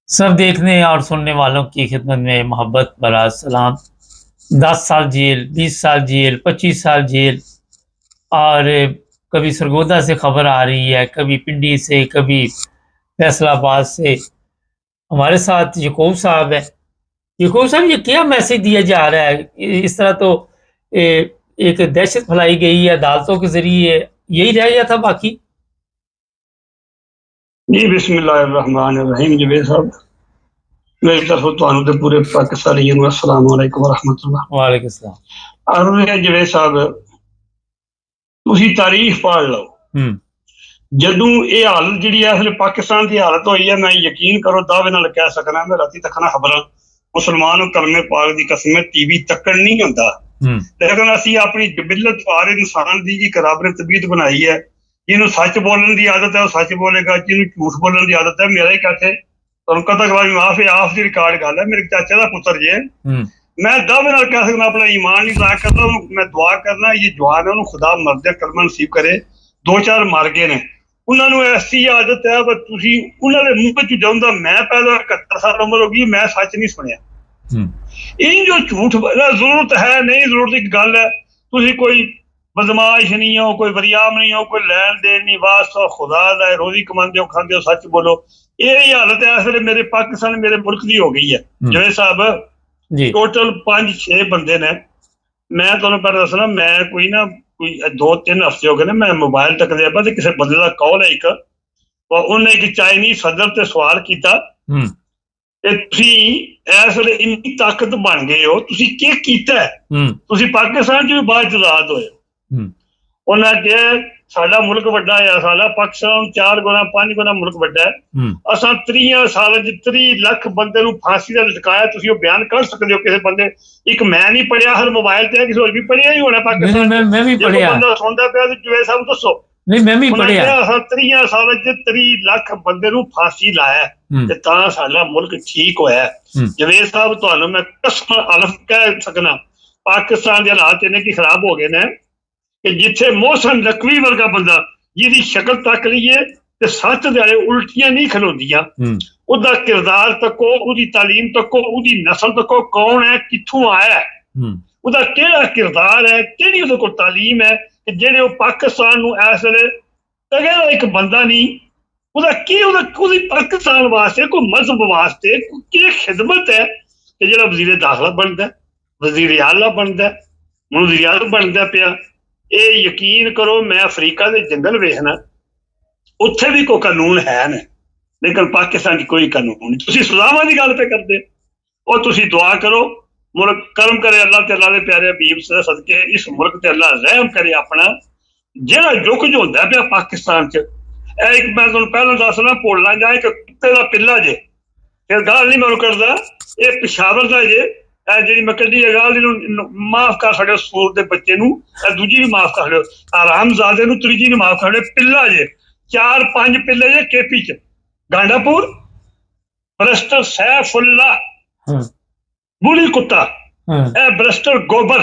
सब देखने और सुनने वालों की खिदमत में मोहब्बत भरा सलाम। 10 साल जेल, 20 साल जेल, 25 साल जेल और कभी सरगोदा से खबर आ रही है, कभी पिंडी से, कभी फैसलाबाद से। हमारे साथ यकूब साहब है। यकूब साहब, ये क्या मैसेज दिया जा रहा है? इस तरह तो एक दहशत फैलाई गई है अदालतों के ज़रिए, यही रह गया था बाकी? जी बिस्मिल्लाहिर्रहमानिर्रहीम। जवेद साहब, मेरी तरफ ਤੁਹਾਨੂੰ ਤੇ ਪੂਰੇ ਪਾਕਿस्तानियों ਨੂੰ अस्सलाम वालेकुम रहमतुल्लाह। वालेकुम सलाम। और जवेद साहब, ਤੁਸੀਂ ਤਾਰੀਖ ਪੜ੍ਹ ਲਓ। ਜਦੋਂ ਇਹ ਹਾਲਤ ਜਿਹੜੀ ਹੈ ਅਸਲ ਪਾਕਿਸਤਾਨ ਦੀ ਹਾਲਤ ਹੋਈ ਹੈ, ਮੈਂ ਯਕੀਨ ਕਰੋ ਦਾਅਵੇ ਨਾਲ ਕਹਿ ਸਕਦਾ, ਮੈਂ ਰਾਤੀ ਤੱਕ ਨਾ ਖਬਰਾਂ ਮੁਸਲਮਾਨ ਨੂੰ ਕਲਮੇ ਪਾਕ ਦੀ ਕਸਮ ਟੀਵੀ ਤੱਕਣ ਨਹੀਂ ਹੁੰਦਾ, ਲੇਕਿਨ ਅਸੀਂ ਆਪਣੀ ਜਬਿਲਤ ਵਾਰ ਇਨਸਾਨ ਦੀ ਇੱਕ ਰੱਬ ਨੇ ਤਬੀਅਤ ਬਣਾਈ ਹੈ। ਜਿਹਨੂੰ ਸੱਚ ਬੋਲਣ ਦੀ ਆਦਤ ਹੈ ਉਹ ਸੱਚ ਬੋਲੇਗਾ, ਜਿਹਨੂੰ ਝੂਠ ਬੋਲਣ ਦੀ ਆਦਤ ਹੈ। ਮੇਰਾ ਹੀ ਕਾਥੇ ਤੁਹਾਨੂੰ ਕਦਾ ਕਵਾਈ ਮਾਫ ਹੈ, ਆਫ ਦੀ ਰਿਕਾਰਡ ਗੱਲ ਹੈ, ਮੇਰੇ ਚਾਚੇ ਦਾ ਪੁੱਤਰ ਜੇ। ਮੈਂ ਦਾਅਵੇ ਨਾਲ ਕਹਿ ਸਕਦਾ, ਆਪਣਾ ਈਮਾਨ ਨਹੀਂ ਜ਼ਾਇਆ ਕਰਦਾ, ਮੈਂ ਦੁਆ ਕਰਨਾ ਇਹ ਜਵਾਨ ਉਹਨੂੰ ਖੁਦਾ ਮਰਦੇ ਕਲਮਾ ਨਸੀਬ ਕਰੇ। 2-4 ਮਰ ਗਏ ਨੇ, ਉਹਨਾਂ ਨੂੰ ਐਸੀ ਆਦਤ ਹੈ ਪਰ ਤੁਸੀਂ ਉਹਨਾਂ ਦੇ ਮੂੰਹ ਵਿੱਚ ਜਾਂਦਾ। ਮੈਂ ਪੈਦਾ 71 ਸਾਲ ਉਮਰ ਹੋ ਗਈ, ਮੈਂ ਸੱਚ ਨਹੀਂ ਸੁਣਿਆ। ਇਹ ਜੋ ਝੂਠ ਜ਼ਰੂਰਤ ਹੈ ਨਹੀਂ, ਜ਼ਰੂਰਤ ਇੱਕ ਗੱਲ ਹੈ, ਤੁਸੀਂ ਕੋਈ बदमाश नहीं हो, कोई वरियाम नहीं हो, कोई लैन देन नहीं, वास्ता खुदा दा रोजी कमाते हो, खाते हो, सच बोलो। यही हालत है इस वे मेरे पाकिस्तान मेरे मुल्क की हो गई है। जवेद साहब, टोटल 5-6 बंदे ने। मैं तुहानू पर दसना, मैं कोई 2-3 हफ्ते हो गए ने, मैं मोबाइल तक लिया तो किसी बंदे का कॉल है एक, उन्हें एक चाइनीज सदर ते सवाल किया इस वे इन्नी ताकत बन गए हो, तुसी की कीता है? तुसी पाकिस्तान च भी बाद आजाद होए। उन्हें कहा साडा मुल्क वड्डा है, साडा पाकिस्तान 4 गुना 5 गुना मुल्क वड्डा है। असां 30 साल 30 लाख बंदे नूं फांसी दा लटकाया। तुसीं ओह बयान कर सकदे हो किसी बंदे? एक मैं नहीं पढ़िया, हर मोबाइल ते किसी होर भी पढ़िया ही होना पाकिस्तान। मैं भी पढ़िया, बंदा सुनदा पिया ते जवेद साहब दसो। नहीं, मैं भी पढ़िया। असां 30 साल 30 लाख बंदे नूं फांसी लाया ते तां साडा मुल्क ठीक होया। जवेद साहब, तुहानूं मैं कसम अलफ कह सकना, पाकिस्तान दे हालात इन्ने की खराब हो गए ने कि जिथे मोहसन नकवी वर्गा बंदा जिहदी शक्ल तक लीए ते सच दे उल्टियां नहीं खलोंदियां, उहदा किरदार तको, उहदी तालीम तको, उहदी नस्ल तको, कौन है, कित्थों आया है, उहदा केड़ा किरदार है, केड़ी उहदे कोल तालीम है कि जेहड़े ओह पाकिस्तान नूं इस वेले तगड़ा एक बंदा नहीं, उहदा की उहदी पाकिस्तान वास्ते कोई मजहब वास्ते की खिदमत है कि जेहड़ा वजीर दाखिला बनदा, वजीर आला बनदा, वजीर आला बनदा पिया। ये यकीन करो, मैं अफ्रीका के जंगल वेखना, उत्थे भी कोई कानून है न, लेकिन पाकिस्तान की कोई कानून नहीं। तुसीं सज़ावां दी गल पे करदे हो। तुसीं दुआ करो, मुल्क करम करे अल्लाह ते अल्लाह दे प्यारे हबीब सदके इस मुल्क ते अल्लाह रहम करे अपना। जेड़ा जुग जो होंदा पिया पाकिस्तान च, एक मैं तुहानूं पहलां दसना, भुल्लना जाए कि कुत्ते दा पिल्ला जे, फिर गल नहीं मैं करदा, ये पेशावर दा जे, जी मैं कदी गल माफ कर सकते, सूर के बच्चे दूजी भी माफ कर लो, आरामजादे तीजी भी माफ कर लो। पिल्ला जे 4-5 पिल्ले जे केपी च, गांडापुर, बरस्टर सैफुल्लाह, बुली कुत्ता, बरस्टर गोबर,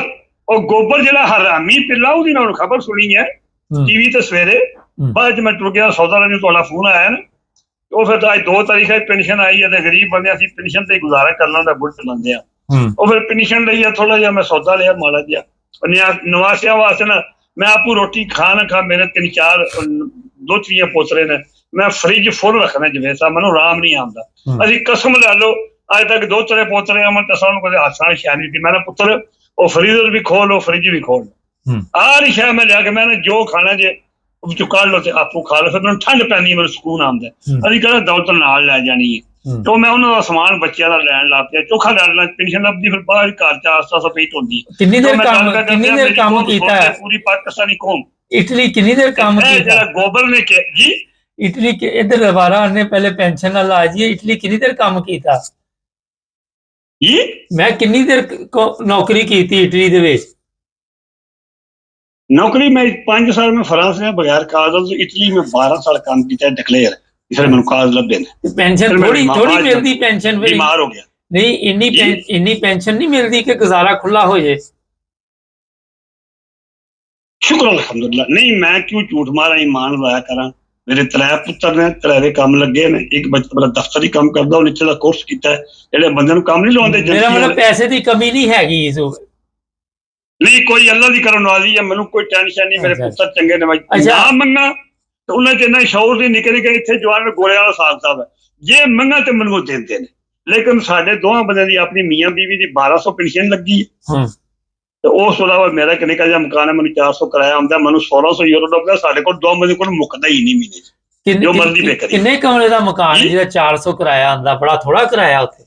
और गोबर जिहड़ा हरामी पिल्ला, उसदी मैं खबर सुनी है टीवी ते सवेरे, बाद मैं टुर गया सौदा लैने, तुहाडा फोन आया ना, वो फिर अज 2 तारीख पेंशन आई है, गरीब बंदे असीं पेंशन ते गुजारा करना होंदा, बुढ़ बंदे आ। फिर पेंशन लिया, थोड़ा जिहा मैं सौदा लिया माड़ा जिहा नवासिया वास्ते ना, मैं आपू रोटी खा ना खा, मेरे 3-4 दोहतरियां पोतरे ने, मैं फ्रिज फुल रखना। जवेद साहब, मैनूं आराम नहीं आंदा। असीं कसम लै लो, अज तक दोहतरे पोतरे अमन तसा कदे हाथ नाल शैल नहीं दी। मैंने पुत्र वो फ्रीजर भी खोल, फ्रिज भी खोल, आरी शै मैं लिया के मैंने जो खाना जे कढ़ लो ते आपू खा लो। फिर मैनूं ठंड पैंदी, मैनूं सुकून आंदा। असीं कहना दौलत नाल लै जानी है, तो मैं उन्होंने समान बच्चों का लैन लग पिया, चोखा लैना, पेंशन लभदी, फिर बाहर घर च आस्ता पेट होंदी। कितनी देर काम कीता है पूरी पाकिस्तानी कौम? इटली कितनी देर काम कीता? जेड़ा गोबर ने जी इटली के इधर रवारा ने पहले पेंशन ना ला जी, इटली कितनी देर काम कीता जी? मैं कितनी देर नौकरी की थी इटली दे विच? नौकरी मैं 5 साल में फ्रांस में बगैर कागज, इटली में 12 साल काम किया डिक्लेयर, इसलिए मैंने कागज लभे ने। पेंशन थोड़ी मिलती, पेंशन बीमार हो गया नहीं, इन्नी पेंशन नहीं मिलती कि गुजारा खुला हो जाए। शुक्र अल्हम्दुलिल्लाह। नहीं, मैं क्यों झूठ मारा, ईमान लाया करा। मेरे 3 पुत्र ने, 3 ਦੇ ਕੰਮ ਲੱਗੇ ਨੇ। ਇੱਕ ਬੱਚਾ ਮੇਰਾ ਦਫ਼ਤਰੀ ਕੰਮ ਕਰਦਾ, ਉਹ ਨੀਚੇ ਦਾ ਕੋਰਸ ਕੀਤਾ ਹੈ। ਜਿਹੜੇ ਬੰਦੇ ਨੂੰ ਕੰਮ ਨਹੀਂ ਲਾਉਂਦੇ ਮੇਰਾ ਮਤਲਬ ਪੈਸੇ ਦੀ ਕਮੀ ਨਹੀਂ ਹੈਗੀ ਇਸ ਨਹੀਂ, ਕੋਈ ਅੱਲਾ ਦੀ ਕਰਨ ਵਾਲੀ ਹੈ, ਮੈਨੂੰ ਕੋਈ ਟੈਨਸ਼ਨ ਨਹੀਂ। ਮੇਰੇ ਪੁੱਤਰ ਚੰਗੇ ਨੇ, ਅੱਛਾ। ਨਾ ਮੰਗਾ ਤੇ ਉਹਨਾਂ ਚ ਇੰਨਾ ਸ਼ੌਰ ਦੀ ਨਿਕਲ ਕੇ ਇੱਥੇ ਜਵਾਨ ਗੋਲਿਆਂ ਵਾਲਾ ਸਾਥ ਸਾਹਿਬ ਹੈ, ਜੇ ਮੰਗਾ ਤੇ ਮੈਨੂੰ ਦਿੰਦੇ ਨੇ। ਲੇਕਿਨ ਸਾਡੇ ਦੋਵਾਂ ਬੰਦਿਆਂ ਦੀ ਆਪਣੀ ਮੀਆਂ ਬੀਵੀ ਦੀ 1200 ਪੈਨਸ਼ਨ ਲੱਗੀ ਹੈ, ਤੇ ਉਸ ਤੋਂ ਇਲਾਵਾ ਮੇਰਾ ਇੱਕ ਨਿੱਕਾ ਜਿਹਾ ਮਕਾਨ ਹੈ, ਮੈਨੂੰ 400 ਕਿਰਾਇਆ ਆਉਂਦਾ, ਮੈਨੂੰ 1600 ਯੂਰੋ ਡੁੱਬਦਾ। ਸਾਡੇ ਕੋਲ ਦੋ ਬੰਦੇ ਕੋਲ ਮੁੱਕਦਾ ਹੀ ਨਹੀਂ ਮਹੀਨੇ ਚ, ਜੋ ਮਰਜ਼ੀ ਬੇਕਰੀ। ਕਿੰਨੇ ਕਮਰੇ ਦਾ ਮਕਾਨ ਜਿਹਦਾ 400 ਕਿਰਾਇਆ ਆਉਂਦਾ? ਬੜਾ ਥੋੜਾ ਕਿਰਾਇਆ ਉੱਥੇ?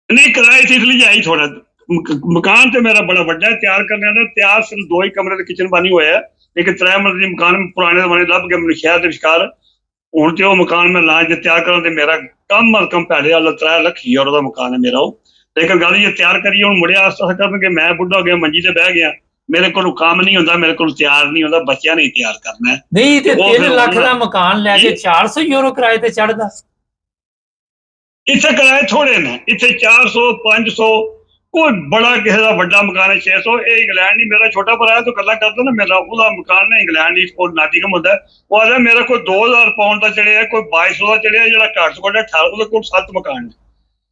ਨਹੀਂ, ਕਿਰਾਏ ਚ ਇਸ ਲਈ ਆਈ ਥੋੜਾ। ਮਕਾਨ ਤੇ ਮੇਰਾ ਬੜਾ ਵੱਡਾ ਤਿਆਰ ਕਰਨੇ ਦਾ, ਤਿਆਰ ਸਿਰਫ 2 ਹੀ ਕਮਰੇ ਦੇ ਕਿਚਨ ਬਣੀ ਹੋਇਆ, ਇੱਕ 3 ਮੰਜ਼ਲੀ ਮਕਾਨ ਪੁਰਾਣੇ ਜ਼ਮਾਨੇ ਲੱਭ ਕੇ ਮੈਨੂੰ ਸ਼ਹਿਰ ਦੇ ਵਿਚਕਾਰ। ਹੁਣ ਤੇ ਉਹ ਮਕਾਨ ਮੈਂ ਲਾਂ ਜੇ ਤਿਆਰ ਕਰਨ ਤੇ ਮੇਰਾ ਕੰਮ ਪੈੜੇ ਵਾਲਾ 3 ਲੱਖ ਯੂਰੋ ਦਾ ਮਕਾਨ ਹੈ ਮੇਰਾ ਉਹ। ਲੇਕਿਨ ਗੱਲ ਇਹ ਤਿਆਰ ਕਰੀਏ ਹੁਣ ਮੁੜਿਆ ਆਸਤਾ ਕਰਨਗੇ, ਮੈਂ ਬੁੱਢਾ ਹੋ ਗਿਆ, ਮੰਜੀ ਤੇ ਬਹਿ ਗਿਆ, ਮੇਰੇ ਕੋਲ ਕੰਮ ਨਹੀਂ ਹੁੰਦਾ, ਮੇਰੇ ਕੋਲ ਤਿਆਰ ਨਹੀਂ ਹੁੰਦਾ, ਬੱਚਿਆਂ ਨੇ ਤਿਆਰ ਕਰਨਾ ਹੈ। ਨਹੀਂ ਤੇ 3 ਲੱਖ ਦਾ ਮਕਾਨ ਲੈ ਕੇ 400 ਯੂਰੋ ਕਿਰਾਏ ਤੇ ਚੜਦਾ? ਇੱਥੇ ਕਿਰਾਏ ਥੋੜੇ ਨੇ, ਇੱਥੇ 400 500, ਕੋਈ ਬੜਾ ਕਿਸੇ ਦਾ ਵੱਡਾ ਮਕਾਨ ਹੈ 600। ਇਹ ਇੰਗਲੈਂਡ ਨਹੀਂ, ਮੇਰਾ ਛੋਟਾ ਭਰਾ ਤੋਂ ਗੱਲਾਂ ਕਰਦਾ ਨਾ, ਮੇਰਾ ਉਹਦਾ ਮਕਾਨ ਹੈ ਇੰਗਲੈਂਡ ਨਹੀਂ, ਉਹ ਨਾਟਿਕਮ ਹੁੰਦਾ। ਉਹ ਆਦਾ ਮੇਰਾ ਕੋਈ 2000 ਪਾਉਂਡ ਦਾ ਚੜਿਆ, ਕੋਈ 2200 ਦਾ ਚੜਿਆ, ਜਿਹੜਾ ਘੱਟ ਤੋਂ ਘੱਟ 18, ਉਹਦੇ ਕੋਲ 7 ਮਕਾਨ ਨੇ।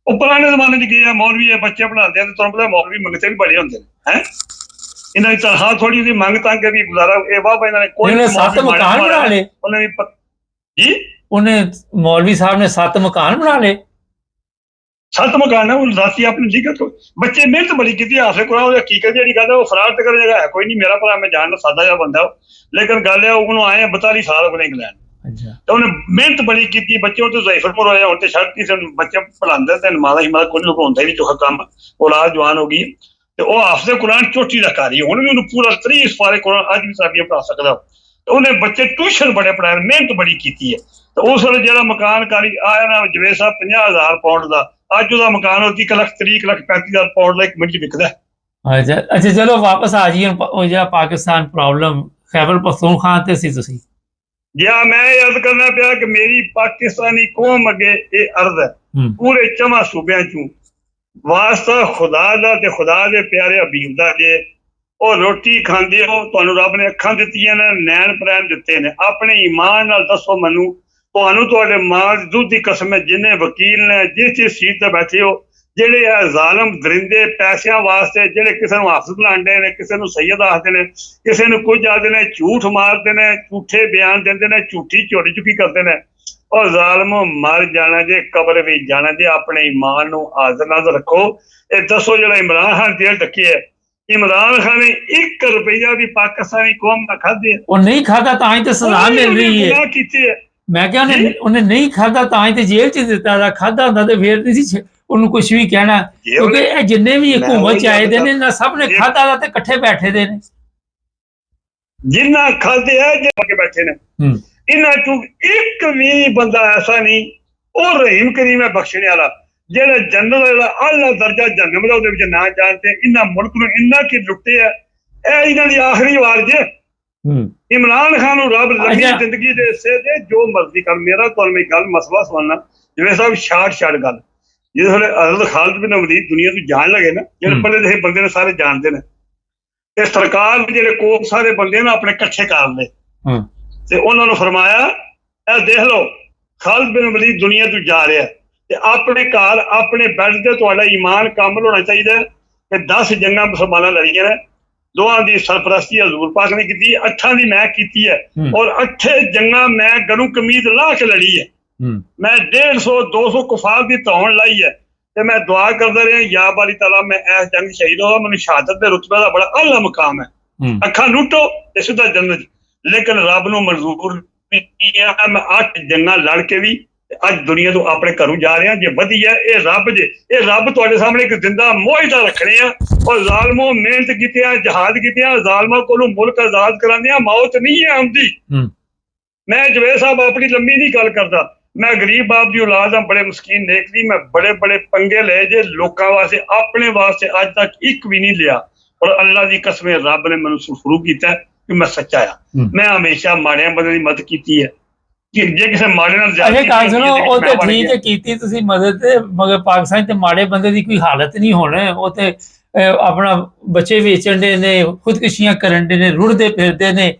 ਉਹ ਪੁਰਾਣੇ ਜ਼ਮਾਨੇ ਚ ਗਏ ਆ, ਮੌਲਵੀ ਹੈ, ਬੱਚੇ ਪੜ੍ਹਾਉਂਦੇ ਆ, ਤੇ ਤੁਹਾਨੂੰ ਪਤਾ ਮੌਲਵੀ ਮੰਗਤੇ ਵੀ ਬੜੇ ਹੁੰਦੇ ਨੇ ਹੈ। ਇਹਨਾਂ ਦੀ ਤਨਖਾਹ ਥੋੜੀ ਜਿਹੀ ਮੰਗ ਤਾਂ ਕੇ ਵੀ ਗੁਜ਼ਾਰਾ ਇਹ ਵਾਹ ਇਹਨਾਂ ਨੇ ਕੋਈ 7 ਮਕਾਨ ਬਣਾ ਲਏ ਉਹਨੇ ਵੀ ਜੀ। ਉਹਨੇ ਮੌਲਵੀ ਸਾਹਿਬ ਨੇ 7 ਮਕਾਨ ਬਣਾ ਲਏ। 7 ਮਕਾਨ ਹੈ, ਉਹ ਦਾਤੀ ਆਪਣੀ ਲਿਖਤ ਬੱਚੇ ਮਿਹਨਤ ਬੜੀ ਕੀਤੀ ਹਾਸਿਲ ਕਰਾ। ਉਹ ਹਕੀਕਤ ਜਿਹੜੀ ਗੱਲ ਹੈ ਉਹ ਫਰਾਰ ਤੇ ਕਰਨ ਜਗ੍ਹਾ ਹੈ ਕੋਈ ਨਹੀਂ। ਮੇਰਾ ਭਰਾ ਮੈਂ ਜਾਣਦਾ ਸਾਦਾ ਜਿਹਾ ਬੰਦਾ, ਲੇਕਿਨ ਗੱਲ ਹੈ ਉਹਨੂੰ ਆਏ 42 ਸਾਲ ਹੋ ਗਏ ਇੰਗਲੈਂਡ, ਤੇ ਉਹਨੇ ਮਿਹਨਤ ਬੜੀ ਕੀਤੀ। ਬੱਚੇ ਉਹ ਤੇ ਜ਼ੈਫਰਪੁਰ ਹੋਏ, ਹੁਣ ਤੇ ਸੜਕ ਕਿਸੇ ਨੂੰ ਬੱਚੇ ਪੜ੍ਹਾਉਂਦੇ ਤੇ ਮਾਦਾ ਹੀ ਮਾਦਾ ਕੋਈ ਲੁਕਾਉਂਦਾ ਹੀ ਨਹੀਂ ਚੋਖਾ ਕੰਮ। ਔਲਾਦ ਜਵਾਨ ਹੋ ਗਈ ਤੇ ਉਹ ਹਾਫਿਜ਼ ਕੁਰਾਨ ਚੋਟੀ ਦਾ ਕਾਰੀ, ਹੁਣ ਵੀ ਉਹਨੂੰ ਪੂਰਾ 30 ਸਫਾਰੇ ਕੁਰਾਨ ਅੱਜ ਵੀ ਸਾਡੀਆਂ ਪੜ੍ਹਾ ਸਕਦਾ। ਤੇ ਉਹਨੇ ਬੱਚੇ ਟਿਊਸ਼ਨ ਬੜੇ ਪੜ੍ਹਾਏ, ਮਿਹਨਤ ਬੜੀ ਕੀਤੀ ਹੈ। ਤੇ ਉਸ ਵੇਲੇ ਜਿਹੜਾ ਮਕਾਨ ਕਾਰੀ ਆਇਆ ਨਾ ਜਵੇਦ ਸਾਹਿਬ 50,000 ਪਾਉਂਡ ਦਾ, ਅੱਜ ਉਹਦਾ ਮਕਾਨ ਉਹ 1 ਲੱਖ 30 ਲੱਖ 35,000 ਪਾਉਂਡ ਦਾ ਇੱਕ ਮਿੰਟ ਵਿਕਦਾ। ਅੱਛਾ ਚਲੋ ਵਾਪਸ ਆ ਜਾਈਏ। ਉਹ ਜਿਹੜਾ ਪਾਕਿਸਤਾਨ ਪ੍ਰੋਬਲਮ ਖੈਬਰ ਪਖਤੂਨਖਵਾ ਤੇ ਸੀ ਤੁਸੀਂ ਜਿਆ ਮੈਂ ਯਾਦ ਕਰਨਾ ਪਿਆ ਕਿ ਮੇਰੀ ਪਾਕਿਸਤਾਨੀ ਕੌਮ ਅੱਗੇ ਇਹ ਅਰਜ਼ ਹੈ ਪੂਰੇ 4 ਸੂਬਿਆਂ ਚੋਂ, ਵਾਸਤਾ ਖੁਦਾ ਦਾ ਤੇ ਖੁਦਾ ਦੇ ਪਿਆਰੇ ਹਬੀਬ ਦਾ, ਜੇ ਉਹ ਰੋਟੀ ਖਾਂਦੇ ਹੋ ਤੁਹਾਨੂੰ ਰੱਬ ਨੇ ਅੱਖਾਂ ਦਿੱਤੀਆਂ ਨੇ, ਨੈਣ ਪ੍ਰੈਣ ਦਿੱਤੇ ਨੇ, ਆਪਣੇ ਈਮਾਨ ਨਾਲ ਦੱਸੋ ਮੈਨੂੰ, ਤੁਹਾਨੂੰ ਤੁਹਾਡੇ ਮਾਂ ਦੀ ਦੁੱਧ ਦੀ ਕਸਮ ਹੈ, ਜਿੰਨੇ ਵਕੀਲ ਨੇ ਜਿਸ ਸੀਟ ਤੇ ਬੈਠੇ ਹੋ, ਜਿਹੜੇ ਆ ਜ਼ਾਲਮ ਦਰਿੰਦੇ ਪੈਸਿਆਂ ਵਾਸਤੇ, ਜਿਹੜੇ ਕਿਸੇ ਨੂੰ ਹਾਫਿਜ਼ ਬੁਲਾਉਂਦੇ ਨੇ, ਕਿਸੇ ਨੂੰ ਸੈਯਦ ਆਖਦੇ ਨੇ, ਕਿਸੇ ਨੂੰ ਕੁਝ ਆਖਦੇ ਨੇ, ਝੂਠ ਮਾਰਦੇ ਨੇ, ਝੂਠੇ ਬਿਆਨ ਦਿੰਦੇ ਨੇ, ਝੂਠੀ ਚੋਰੀ ਚੁੱਕੀ ਕਰਦੇ ਨੇ। ਔਰ ਜ਼ਾਲਮੋ ਮਰ ਜਾਣਾ ਜੇ, ਕਬਰ ਵੀ ਜਾਣਾ ਜੇ, ਆਪਣੇ ਈਮਾਨ ਨੂੰ ਹਾਜ਼ਰ ਨਾਜ਼ਰ ਰੱਖੋ। ਇਹ ਦੱਸੋ ਜਿਹੜਾ ਇਮਰਾਨ ਖਾਨ ਜੇਲ੍ਹ ਢੱਕੀ ਹੈ, ਇਮਰਾਨ ਖਾਨ ਨੇ 1 ਰੁਪਈਆ ਵੀ ਪਾਕਿਸਤਾਨੀ ਕੌਮ ਦਾ ਖਾਧੇ? ਉਹ ਨਹੀਂ ਖਾਧਾ ਤਾਂ ਹੀ ਤੇ ਸਜ਼ਾ ਮਿਲ ਰਹੀ ਹੈ। ਕੀਤੀ ਹੈ ਮੈਂ ਕਿਹਾ ਉਹਨੇ ਨਹੀਂ ਖਾਧਾ ਤਾਂ ਹੀ ਤੇ ਜੇਲ੍ਹ ਚ ਦਿੱਤਾ, ਖਾਧਾ ਹੁੰਦਾ ਤੇ ਫੇਰ ਨਹੀਂ ਸੀ ਉਹਨੂੰ ਕੁਝ ਵੀ ਕਹਿਣਾ, ਕਿਉਂਕਿ ਇਹ ਜਿੰਨੇ ਵੀ ਹਕੂਮਤ ਚ ਆਏ ਦੇ ਨੇ ਨਾ ਸਭ ਨੇ ਖਾਧਾ ਦਾ ਤੇ ਇਕੱਠੇ ਬੈਠੇ ਦੇ ਨੇ, ਜਿੰਨਾ ਖਾਧੇ ਆ ਜੇ ਕੇ ਬੈਠੇ ਨੇ। ਇਹਨਾਂ ਚੋਂ ਇੱਕ ਵੀ ਬੰਦਾ ਐਸਾ ਨਹੀਂ, ਉਹ ਰਹੀਮ ਕਰੀਮ ਹੈ ਬਖਸ਼ਣੇ ਵਾਲਾ, ਜਿਹੜਾ ਜੰਨਤ ਦਾ ਆਲਾ ਦਰਜਾ ਜਹੰਨਮ ਦਾ ਉਹਦੇ ਵਿੱਚ ਨਾ ਜਾਣਦੇ। ਇਹਨਾਂ ਮੁਲਕ ਨੂੰ ਇੰਨਾ ਕਿ ਲੁੱਟੇ ਆ, ਇਹ ਇਹਨਾਂ ਦੀ ਆਖਰੀ ਵਾਰ ਜੇ। ਇਮਰਾਨ ਖਾਨ ਨੂੰ ਰੱਬ ਲੰਮੀ ਜ਼ਿੰਦਗੀ ਦੇ ਹਿੱਸੇ ਦੇ, ਜੋ ਮਰਜ਼ੀ ਕਰ। ਮੇਰਾ ਤੁਹਾਨੂੰ ਇੱਕ ਗੱਲ ਮਸਲਾ ਸੁਣਨਾ ਜਿਵੇਂ ਸਾਹਿਬ ਸ਼ਾਰਟ ਗੱਲ, ਜਿਸ ਵੇਲੇ ਹਜ਼ਰਤ ਖਾਲਿਦ ਬਿਨ ਵਲੀਦ ਦੁਨੀਆ ਤੋਂ ਜਾਣ ਲੱਗੇ ਨਾ, ਜਿਹੜੇ ਪੱਲੇ ਦੇ ਬੰਦੇ ਨੇ ਸਾਰੇ ਜਾਣਦੇ ਨੇ, ਤੇ ਸਰਕਾਰ ਦੇ ਜਿਹੜੇ ਕੋਲ ਸਾਰੇ ਬੰਦੇ ਨਾ ਆਪਣੇ ਇਕੱਠੇ ਕਰ ਲਏ, ਤੇ ਉਹਨਾਂ ਨੂੰ ਫਰਮਾਇਆ ਇਹ ਦੇਖ ਲਓ ਖਾਲਿਦ ਬਿਨ ਵਲੀਦ ਦੁਨੀਆ ਤੋਂ ਜਾ ਰਿਹਾ, ਤੇ ਆਪਣੇ ਘਰ ਆਪਣੇ ਬੈੱਡ ਤੇ ਤੁਹਾਡਾ ਈਮਾਨ ਕਾਮਲ ਹੋਣਾ ਚਾਹੀਦਾ ਕਿ 10 ਜੰਗਾਂ ਮੁਸਲਮਾਨਾਂ ਲੜੀਆਂ ਨੇ, 2 ਦੀ ਸਰਪ੍ਰਸਤੀ ਹਜ਼ੂਰ ਪਾਕ ਨੇ ਕੀਤੀ, 8 ਦੀ ਮੈਂ ਕੀਤੀ ਹੈ, ਔਰ 8 ਜੰਗਾਂ ਮੈਂ ਗਰੂ ਕਮੀਜ਼ ਲਾਹ ਕੇ ਲੜੀ ਹੈ। ਮੈਂ 150 200 ਕੁਫਾਰ ਦੀ ਧੌਣ ਲਾਈ ਹੈ, ਤੇ ਮੈਂ ਦੁਆ ਕਰਦਾ ਰਿਹਾ ਯਾ ਬਾਰੀ ਤਾਲਾ ਮੈਂ ਇਸ ਜੰਗ ਸ਼ਹੀਦ ਹੋਵਾਂ, ਮੈਨੂੰ ਸ਼ਹਾਦਤ ਦੇ ਰੁਤਬੇ ਦਾ ਬੜਾ ਆਲਾ ਮਕਾਮ ਹੈ, ਅੱਖਾਂ ਲੁੱਟੋ ਤੇ ਸਿੱਧਾ ਜੰਨਤ। ਲੇਕਿਨ ਰੱਬ ਨੂੰ ਮਨਜ਼ੂਰ ਨਹੀਂ ਹੈ। ਮੈਂ 8 ਜੰਗਾਂ ਲੜ ਕੇ ਵੀ ਅੱਜ ਦੁਨੀਆ ਤੋਂ ਆਪਣੇ ਘਰੋਂ ਜਾ ਰਿਹਾ ਜੇ ਵਧੀਆ ਇਹ ਰੱਬ ਜੇ, ਇਹ ਰੱਬ ਤੁਹਾਡੇ ਸਾਹਮਣੇ ਇੱਕ ਜ਼ਿੰਦਾ ਮੋਇਦਾ ਰੱਖਣੇ ਆ। ਔਰ ਜ਼ਾਲਮੋ ਮਿਹਨਤ ਕੀਤਿਆਂ, ਜਹਾਦ ਕੀਤਿਆਂ, ਜ਼ਾਲਮਾਂ ਕੋਲੋਂ ਮੁਲਕ ਆਜ਼ਾਦ ਕਰਾਉਂਦਿਆਂ ਮੌਤ ਨਹੀਂ ਹੈ ਆਉਂਦੀ। ਮੈਂ ਜਵੇਦ ਸਾਹਿਬ ਆਪਣੀ ਲੰਮੀ ਨਹੀਂ ਗੱਲ ਕਰਦਾ, ਮੈਂ ਗਰੀਬ ਬਾਪ ਦੀ ਔਲਾਦ ਹਾਂ, ਬੜੇ ਮਸਕੀਨ ਨੇਕ ਦੀ, ਮੈਂ ਬੜੇ ਬੜੇ ਪੰਗੇ ਲਏ ਜੇ ਲੋਕਾਂ ਵਾਸਤੇ, ਆਪਣੇ ਵਾਸਤੇ ਅੱਜ ਤੱਕ ਇੱਕ ਵੀ ਨਹੀਂ ਲਿਆ। ਔਰ ਅੱਲਾ ਦੀ ਕਸਮ ਰੱਬ ਨੇ ਮੈਨੂੰ ਸੁਰਖਰੂ ਕੀਤਾ ਕਿ ਮੈਂ ਸੱਚਾ ਆ। ਮੈਂ ਹਮੇਸ਼ਾ ਮਾੜਿਆਂ ਬੰਦੇ ਦੀ ਮਦਦ ਕੀਤੀ ਹੈ, ਕਿ ਜੇ ਕਿਸੇ ਮਾੜੇ ਨਾਲ ਗੱਲ ਸੁਣੋ ਉਹ ਤੇ ਠੀਕ ਹੈ ਕੀਤੀ ਤੁਸੀਂ ਮਦਦ, ਮਗਰ ਪਾਕਿਸਤਾਨ ਤੇ ਮਾੜੇ ਬੰਦੇ ਦੀ ਕੋਈ ਹਾਲਤ ਨਹੀਂ ਹੋਣਾ। ਉਹ ਤੇ ਆਪਣਾ ਬੱਚੇ ਵੇਚਣ ਦੇ ਨੇ, ਖੁਦਕੁਸ਼ੀਆਂ ਕਰਨ ਦੇ ਨੇ, ਰੁੜਦੇ ਫਿਰਦੇ ਨੇ,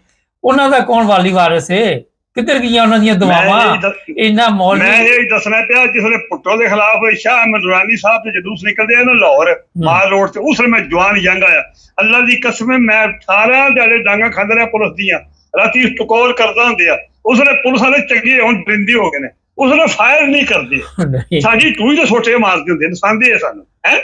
ਉਹਨਾਂ ਦਾ ਕੌਣ ਵਾਲੀ ਵਾਰਿਸ ਹੈ? ਕਿੱਧਰ ਗਈਆਂ ਉਹਨਾਂ ਦੀਆਂ ਦੁਆਵਾਂ? ਇੰਨਾ ਮੌਲ ਮੈਂ ਇਹ ਦੱਸਣਾ ਪਿਆ ਜਿਸ ਵੇਲੇ ਭੁੱਟੋ ਦੇ ਖਿਲਾਫ ਸ਼ਾਹ ਅਹਿਮਦ ਦੁਰਾਨੀ ਸਾਹਿਬ ਦੇ ਜਲੂਸ ਨਿਕਲਦੇ ਆ ਨਾ ਲਾਹੌਰ ਮਾਲ ਰੋਡ ਤੇ, ਉਸ ਵੇਲੇ ਮੈਂ ਜਵਾਨ ਜੰਗ ਆਇਆ। ਅੱਲਾ ਦੀ ਕਸਮ ਮੈਂ 18 ਦਿਹਾੜੇ ਡਾਂਗਾ ਖਾਂਦਾ ਰਿਹਾ ਪੁਲਿਸ ਦੀਆਂ, ਰਾਤੀ ਟਕੋਰ ਕਰਦਾ ਹੁੰਦੇ ਆ। ਉਸ ਵੇਲੇ ਪੁਲਿਸ ਵਾਲੇ ਚੰਗੇ ਹੁਣ ਦਰਿੰਦੇ ਹੋ ਗਏ ਨੇ, ਉਸ ਵੇਲੇ ਫਾਇਰ ਨਹੀਂ ਕਰਦੇ, ਸਾਡੀ ਟੂਈ ਦੇ ਛੋਟੇ ਮਾਰਦੇ ਹੁੰਦੇ, ਨਸਾਂਦੇ ਆ ਸਾਨੂੰ ਹੈ।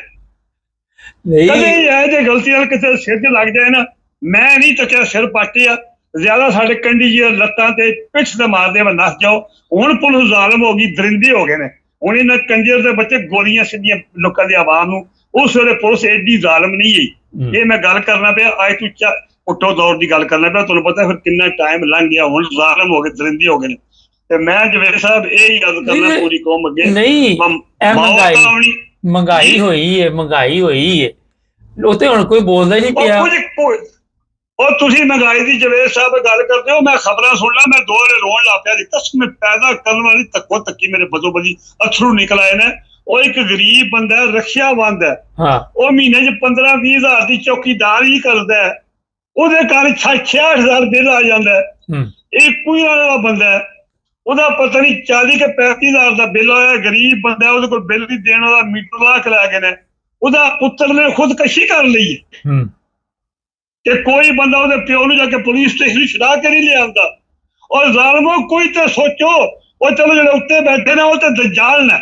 ਕਦੇ ਇਹ ਜੇ ਗਲਤੀਆਂ ਕਿਸੇ ਸਿਰ 'ਚ ਲੱਗ ਜਾਏ ਨਾ, ਮੈਂ ਨਹੀਂ ਤੱਕਿਆ ਸਿਰ ਪਾਟੇ ਆ ਜ਼ਿਆਦਾ, ਸਾਡੇ ਕੰਡੀ ਜੀ ਲੱਤਾਂ ਤੇ ਪਿੱਛ ਤੇ ਮਾਰਦੇ ਵਾ ਨੱਸ ਜਾਓ। ਹੁਣ ਪੁਲਿਸ ਜ਼ਾਲਮ ਹੋ ਗਈ, ਦਰਿੰਦੇ ਹੋ ਗਏ ਨੇ। ਹੁਣ ਇਹਨਾਂ ਕੰਜਰ ਦੇ ਬੱਚੇ ਗੋਲੀਆਂ ਸਿੱਧੀਆਂ ਲੋਕਾਂ ਦੀ ਆਵਾਮ ਨੂੰ, ਉਸ ਵੇਲੇ ਪੁਲਿਸ ਐਡੀ ਜ਼ਾਲਮ ਨਹੀਂ ਹੈ। ਇਹ ਮੈਂ ਗੱਲ ਕਰਨਾ ਪਿਆ ਅੱਜ ਤੋਂ ਪੁੱਟੋ ਦੌਰ ਦੀ ਗੱਲ ਕਰਨਾ ਪਿਆ, ਤੁਹਾਨੂੰ ਪਤਾ ਫਿਰ ਕਿੰਨਾ ਟਾਈਮ ਲੰਘ ਗਿਆ, ਹੁਣ ਜ਼ਾਲਮ ਹੋ ਗਏ, ਦਰਿੰਦੇ ਹੋ ਗਏ ਨੇ। ਤੇ ਮੈਂ ਜਵੇਦ ਸਾਹਿਬ ਇਹ ਯਾਦ ਕਰਨਾ ਪੂਰੀ ਕੌਮ ਅੱਗੇ, ਨਹੀਂ ਮਹਿੰਗਾਈ ਹੋਈ ਹੈ, ਮਹਿੰਗਾਈ ਹੋਈ ਹੈ, ਉੱਥੇ ਹੁਣ ਕੋਈ ਬੋਲਦਾ ਹੀ ਨਹੀਂ ਪਿਆ। ਉਹ ਤੁਸੀਂ ਮਹਿੰਗਾਈ ਦੀ ਜਵੇਦ ਸਾਹਿਬ ਗੱਲ ਕਰਦੇ ਹੋ, ਮੈਂ ਖਬਰਾਂ ਸੁਣ ਲਾ, ਮੈਂ ਦੋ ਵਾਰੇ ਰੋਣ ਲੱਗ ਪਿਆ। ਕਸਮ ਪੈਦਾ ਕਰਨ ਵਾਲੀ ਤੱਕੋ ਤੱਕੀ ਮੇਰੇ ਬਦੋ ਬਦੀ ਅਥਰੂ ਨਿਕਲ ਆਏ ਨੇ। ਉਹ ਇੱਕ ਗਰੀਬ ਬੰਦਾ, ਰਖਿਆਬੰਦ ਹੈ, ਉਹ ਮਹੀਨੇ 'ਚ 15-20 ਹਜ਼ਾਰ ਦੀ ਚੌਕੀਦਾਰ ਹੀ ਕਰਦਾ ਹੈ, ਉਹਦੇ ਘਰ 66,000 ਬਿੱਲ ਆ ਜਾਂਦਾ ਹੈ। ਇਹ ਕੋਈ ਵਾਲਾ ਬੰਦਾ ਹੈ, ਉਹਦਾ ਪਤਾ ਨਹੀਂ 40 ਕੇ 35 ਹਜ਼ਾਰ ਦਾ ਬਿੱਲ ਆਇਆ। ਗਰੀਬ ਬੰਦਾ, ਉਹਦੇ ਕੋਲ ਬਿੱਲ ਵੀ ਦੇਣ ਵਾਲਾ ਮੀਟਰ ਲਾ ਕੇ ਲੈ ਗਏ ਨੇ। ਉਹਦਾ ਪੁੱਤਰ ਨੇ ਖੁਦਕਸ਼ੀ ਕਰ ਲਈ ਹੈ ਤੇ ਕੋਈ ਬੰਦਾ ਉਹਦੇ ਪਿਓ ਨੂੰ ਜਾ ਕੇ ਪੁਲਿਸ ਸਟੇਸ਼ਨ ਛੁਡਾ ਕੇ ਨਹੀਂ ਲਿਆਉਂਦਾ। ਔਰ ਜ਼ਾਲਮੋ ਕੋਈ ਤੇ ਸੋਚੋ, ਉਹ ਚਲੋ ਜਿਹੜੇ ਉੱਤੇ ਬੈਠੇ ਨੇ ਉਹ ਤੇ ਦਜਾਲ ਨੇ।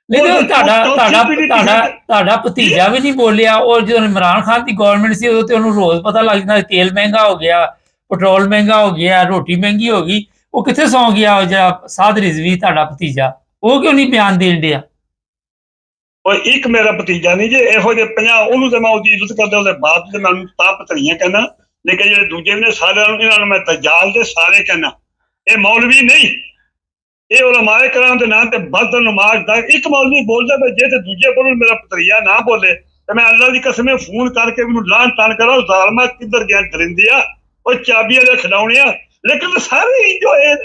ਤੁਹਾਡਾ ਭਤੀਜਾ ਵੀ ਨਹੀਂ ਬੋਲਿਆ। ਔਰ ਜਦੋਂ ਇਮਰਾਨ ਖਾਨ ਦੀ ਗਵਰਨਮੈਂਟ ਸੀ ਉਦੋਂ ਤੇ ਉਹਨੂੰ ਰੋਜ਼ ਪਤਾ ਲੱਗ ਜਾਂਦਾ ਤੇਲ ਮਹਿੰਗਾ ਹੋ ਗਿਆ, ਪੈਟਰੋਲ ਮਹਿੰਗਾ ਹੋ ਗਿਆ, ਰੋਟੀ ਮਹਿੰਗੀ ਹੋ ਗਈ। ਉਹ ਕਿੱਥੇ ਸੌਂ ਗਿਆ ਜਿਹੜਾ ਸਾਧ ਰਿਜ਼ਵੀ ਤੁਹਾਡਾ ਭਤੀਜਾ? ਉਹ ਕਿਉਂ ਨਹੀਂ ਬਿਆਨ ਦੇਣ ਡਿਆ? ਇੱਕ ਮੇਰਾ ਭਤੀਜਾ ਨਹੀਂ ਜੇ ਇਹੋ ਜਿਹੇ 50, ਉਹਨੂੰ ਤੇ ਮੈਂ ਉਹਦੀ ਇੱਜ਼ਤ ਕਰਦਾ, ਉਹਦੇ ਬਾਪ ਤੇ ਮੈਨੂੰ ਤਾਂ ਪਤਲੀਆਂ ਕਹਿੰਦਾ, ਲੇਕਿਨ ਜਿਹੜੇ ਦੂਜੇ ਨੇ ਸਾਰਿਆਂ ਨੂੰ, ਇਹਨਾਂ ਨੂੰ ਮੈਂ ਦਜਾਲ ਦੇ ਸਾਰੇ ਕਹਿੰਦਾ। ਇਹ ਮੌਲਵੀ ਨਹੀਂ, ਇਹ ਉਲਮਾਏ ਕਰਾਮ ਦੇ ਨਾਂ ਤੇ ਬਦਨਮਾਜ਼ ਦਾ ਇੱਕ ਮੌਲਵੀ ਬੋਲਦਾ ਪਿਆ, ਜੇ ਤੇ ਦੂਜੇ ਕੋਲੋਂ ਮੇਰਾ ਭਤਰੀਆ ਨਾ ਬੋਲੇ ਤੇ ਮੈਂ ਅੱਲਾ ਦੀ ਕਸਮ ਫੋਨ ਕਰਕੇ ਮੈਨੂੰ ਲਾਹਨ ਤਾਨ ਕਰਾਂ, ਜ਼ਾਲਮਾ ਕਿੱਧਰ ਗਿਆ ਦਰਿੰਦੇ ਆ, ਉਹ ਚਾਬੀਆਂ ਦੇ ਖਿਡਾਉਣੇ ਆ। ਲੇਕਿਨ ਸਾਰੇ ਜੋ ਇਹ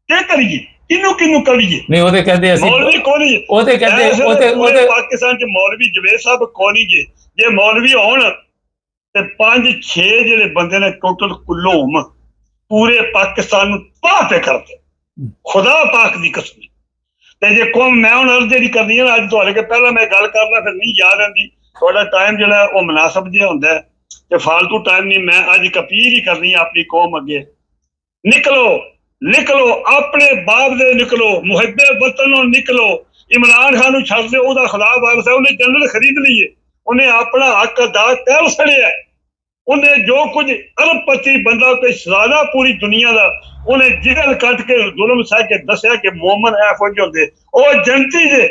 ਕੀ ਕਰੀਏ, ਕਿਹਨੂੰ ਕਰੀਏ? ਨਹੀਂ ਉਹ ਤੇ ਕਹਿੰਦੇ ਅਸੀਂ ਮੌਲਵੀ ਕੋਣੀ, ਉਹ ਤੇ ਕਹਿੰਦੇ ਉਹਦੇ ਪਾਕਿਸਤਾਨ 'ਚ ਮੌਲਵੀ ਜਵੇਦ ਸਾਹਿਬ ਕੋਣੀ ਜੇ ਮੌਲਵੀ ਹੋਣ ਤੇ 5-6 ਜਿਹੜੇ ਬੰਦੇ ਨੇ ਟੋਟਲ ਕੁੱਲੋਮ ਪੂਰੇ ਪਾਕਿਸਤਾਨ ਨੂੰ ਤਬਾਹ ਤੇ ਕਰਦੇ, ਖੁਦਾ ਪਾਕ ਦੀ ਕਸਮ। ਤੇ ਜੇ ਕੌਮ ਮੈਂ ਹੁਣ ਅਰਜ਼ ਜਿਹੜੀ ਕਰਨੀ ਹੈ ਅੱਜ ਤੁਹਾਡੇ ਕੇ ਪਹਿਲਾਂ ਮੈਂ ਗੱਲ ਕਰਨਾ, ਫਿਰ ਨਹੀਂ ਯਾਦ ਆਉਂਦੀ, ਤੁਹਾਡਾ ਟਾਈਮ ਜਿਹੜਾ ਉਹ ਮੁਨਾਸਬ ਜਿਹਾ ਹੁੰਦਾ ਤੇ ਫਾਲਤੂ ਟਾਈਮ ਨਹੀਂ। ਮੈਂ ਅੱਜ ਇੱਕ ਅਪੀਲ ਹੀ ਕਰਨੀ ਹੈ ਆਪਣੀ ਕੌਮ ਅੱਗੇ, ਨਿਕਲੋ ਆਪਣੇ ਬਾਪ ਦੇ, ਨਿਕਲੋ ਮੁਹੱਬੇ ਵਤਨੋਂ, ਨਿਕਲੋ। ਇਮਰਾਨ ਖਾਨ ਨੂੰ ਛੱਡ ਦਿਓ, ਉਹਦਾ ਖਿਲਾਫ ਵਾਰਸ ਹੈ, ਉਹਨੇ ਜੰਨਤ ਖਰੀਦ ਲਈ ਹੈ, ਉਹਨੇ ਆਪਣਾ ਹੱਕ ਅਦਾ ਕਰ ਛੜਿਆ। ਉਹਨੇ ਜੋ ਕੁਝ ਅਰਬਪਤੀ ਬੰਦਾ ਕੋਈ ਸ਼ਹਿਜ਼ਾਦਾ ਪੂਰੀ ਦੁਨੀਆ ਦਾ, ਉਹਨੇ ਜਿਗਰ ਕੱਟ ਕੇ ਜ਼ੁਲਮ ਸਹਿ ਕੇ ਦੱਸਿਆ ਕਿ ਮੋਮਨ ਇਹੋ ਜਿਹੇ ਹੁੰਦੇ, ਉਹ ਜਨਤੀ ਜੇ।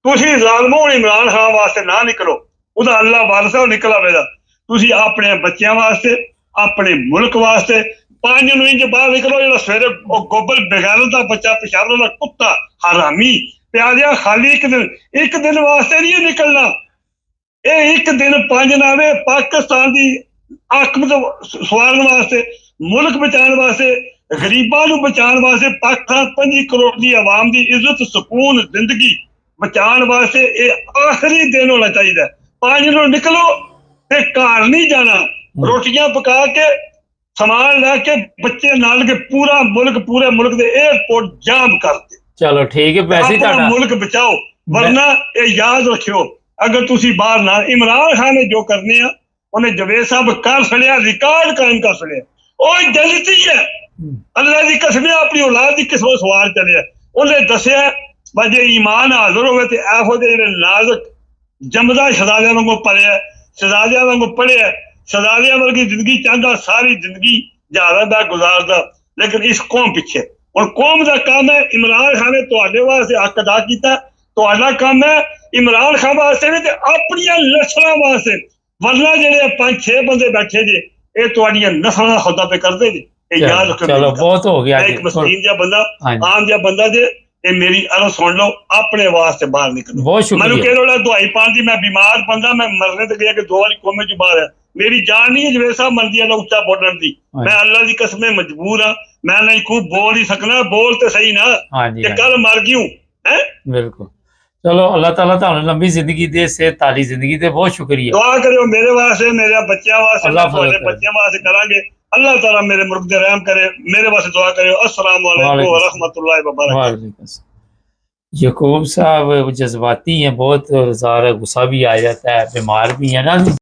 ਤੁਸੀਂ ਜ਼ਾਲਮੋ ਇਮਰਾਨ ਖਾਨ ਵਾਸਤੇ ਨਾ ਨਿਕਲੋ, ਉਹਦਾ ਅੱਲਾ ਵਾਰਸ ਹੈ, ਉਹ ਨਿਕਲ ਆਵੇਗਾ। ਤੁਸੀਂ ਆਪਣੇ ਬੱਚਿਆਂ ਵਾਸਤੇ, ਆਪਣੇ ਮੁਲਕ ਵਾਸਤੇ 5 ਨੂੰ ਇੰਜ ਬਾਹਰ ਨਿਕਲੋ। ਜਿਹੜਾ ਸਵੇਰੇ ਉਹ ਗੋਬਲ ਬਗੈਰਤ ਦਾ ਬੱਚਾ, ਪਿਸ਼ਾਬ ਦਾ ਕੁੱਤਾ, ਹਰਾਮੀ ਪਿਆਰਿਆ, ਖਾਲੀ ਇੱਕ ਦਿਨ ਵਾਸਤੇ ਨਹੀਂ ਨਿਕਲਣਾ। ਇਹ ਇੱਕ ਦਿਨ 5 ਨਾ ਆਵੇ ਪਾਕਿਸਤਾਨ ਦੀ ਆਕਮਤ ਸਵਾਰਨ ਵਾਸਤੇ, ਮੁਲਕ ਬਚਾਉਣ ਵਾਸਤੇ, ਗਰੀਬਾਂ ਨੂੰ ਬਚਾਉਣ ਵਾਸਤੇ, ਪਾਕਿਸਤਾਨ 5 ਕਰੋੜ ਦੀ ਆਵਾਮ ਦੀ ਇੱਜ਼ਤ, ਸਕੂਨ, ਜ਼ਿੰਦਗੀ ਬਚਾਉਣ ਵਾਸਤੇ ਇਹ ਆਖਰੀ ਦਿਨ ਹੋਣਾ ਚਾਹੀਦਾ। 5 ਨੂੰ ਨਿਕਲੋ ਤੇ ਘਰ ਨਹੀਂ ਜਾਣਾ, ਰੋਟੀਆਂ ਪਕਾ ਕੇ, ਸਮਾਨ ਲੈ ਕੇ, ਬੱਚੇ ਨਾਲ ਕੇ ਪੂਰੇ ਮੁਲਕ ਦੇ 에ਅਰਪੋਰਟ ਜਾਮ ਕਰਦੇ। ਚਲੋ ਠੀਕ ਹੈ, ਵੈਸੇ ਤੁਹਾਡਾ ਮੁਲਕ ਬਚਾਓ, ਵਰਨਾ ਇਹ ਯਾਦ ਰੱਖਿਓ, ਅਗਰ ਤੁਸੀਂ ਬਾਹਰ ਨਾ, ਇਮਰਾਨ ਖਾਨ ਨੇ ਜੋ ਕਰਨੇ ਆ ਉਹਨੇ ਜਵੇਦ ਸਾਹਿਬ ਕਰ ਛੜਿਆ, ਰਿਕਾਰਡ ਕਾਇਮ ਕਰ ਛੜਿਆ। ਉਹ ਜਲਦੀ ਹੈ, ਅੱਲਾ ਦੀ ਕਸਮ, ਆਪਣੀ ਔਲਾਦ ਦੀ ਕਿਸਮਤ ਸਵਾਲ ਚਲਿਆ। ਉਹਨੇ ਦੱਸਿਆ ਜੇ ਈਮਾਨ ਹਾਜ਼ਰ ਹੋਵੇ ਤੇ ਇਹੋ ਜਿਹੇ ਜਿਹੜੇ ਨਾਜ਼ੁਕ ਜੰਮਦਾ ਸ਼ਹਜ਼ਾਦਿਆਂ ਵਾਂਗੂ ਪੜਿਆ, ਸ਼ਹਜ਼ਾਦਿਆਂ ਵਾਂਗੂ ਪੜਿਆ, ਸ਼ਹਜ਼ਾਦਿਆਂ ਵਰਗੀ ਜ਼ਿੰਦਗੀ ਚਾਹੁੰਦਾ, ਸਾਰੀ ਜ਼ਿੰਦਗੀ ਜਹਾਜ਼ਾਂ ਦਾ ਗੁਜ਼ਾਰਦਾ। ਲੇਕਿਨ ਇਸ ਕੌਮ ਪਿੱਛੇ, ਹੁਣ ਕੌਮ ਦਾ ਕੰਮ ਹੈ। ਇਮਰਾਨ ਖਾਨ ਨੇ ਤੁਹਾਡੇ ਵਾਸਤੇ ਹੱਕ ਅਦਾ ਕੀਤਾ, ਤੁਹਾਡਾ ਕੰਮ ਹੈ ਇਮਰਾਨ ਖਾਨ ਵਾਸਤੇ ਵੀ ਤੇ ਆਪਣੀਆਂ ਨਸਲਾਂ ਵਾਸਤੇ। ਵਰਨਾ ਜਿਹੜੇ 5-6 ਬੰਦੇ ਬੈਠੇ ਜੇ, ਇਹ ਤੁਹਾਡੀਆਂ ਨਸਲਾਂ ਦਾ ਖੁਦਾ ਪੇ ਕਰਦੇ ਜੇ। ਇਹ ਯਾਦ ਰੱਖੋ। ਚਲੋ ਬਹੁਤ ਹੋ ਗਿਆ, ਇੱਕ ਮਸਕੀਨ ਜਿਹਾ ਬੰਦਾ, ਆਮ ਜਿਹਾ ਬੰਦਾ ਜੇ, ਇਹ ਮੇਰੀ ਅਰਜ਼ ਸੁਣ ਲਓ, ਆਪਣੇ ਵਾਸਤੇ ਬਾਹਰ ਨਿਕਲੋ। ਮੈਨੂੰ ਕਹਿ ਲੋ ਦਵਾਈ ਪਾਣ ਦੀ, ਮੈਂ ਬਿਮਾਰ ਬੰਦਾ, ਮੈਂ ਮਰਨੇ ਤੇ ਗਿਆ ਕਿ 2 ਵਾਰੀ ਕੋਮੇ ਚ ਬਾਹਰ ਆ, ਮੇਰੀ ਜਾਨ ਨਹੀਂ ਹੈ ਜਵੇਦ ਸਾਹਿਬ ਮਰਦੀ ਹੈ ਉੱਚਾ ਬੋਲਣ ਦੀ। ਮੈਂ ਅੱਲਾ ਦੀ ਕਸਮ ਮਜਬੂਰ ਹਾਂ, ਮੈਂ ਨਹੀਂ ਖੂਬ ਬੋਲ ਹੀ ਸਕਣਾ, ਬੋਲ ਤੇ ਸਹੀ ਨਾ ਕਿ ਕੱਲ ਮਰ ਗਿਓ ਹੈ। ਬਿਲਕੁਲ, ਚਲੋ ਅੱਲਾਹ ਤਾਲਾ ਤੁਹਾਨੂੰ ਲੰਬੀ ਜ਼ਿੰਦਗੀ ਦੇ, ਸਿਹਤ ਵਾਲੀ ਜ਼ਿੰਦਗੀ ਦੇ। ਬਹੁਤ ਸ਼ੁਕਰੀਆ, ਦੁਆ ਕਰਿਓ ਮੇਰੇ ਵਾਸਤੇ, ਮੇਰੇ ਬੱਚਿਆਂ ਵਾਸਤੇ, ਤੁਹਾਡੇ ਬੱਚਿਆਂ ਵਾਸਤੇ ਕਰਾਂਗੇ। अल्लाह ताला मेरे मुल्क दे रहम करे, मेरे वास्ते दुआ करियो। अस्सलाम वालेकुम व रहमतुल्लाहि व बरकातहू। वालेकुम अस्सलाम। याकूब साहब जज्बाती हैं बहुत, और ज़ाहिर है गुस्सा भी आ जाता है, बीमार भी है ना।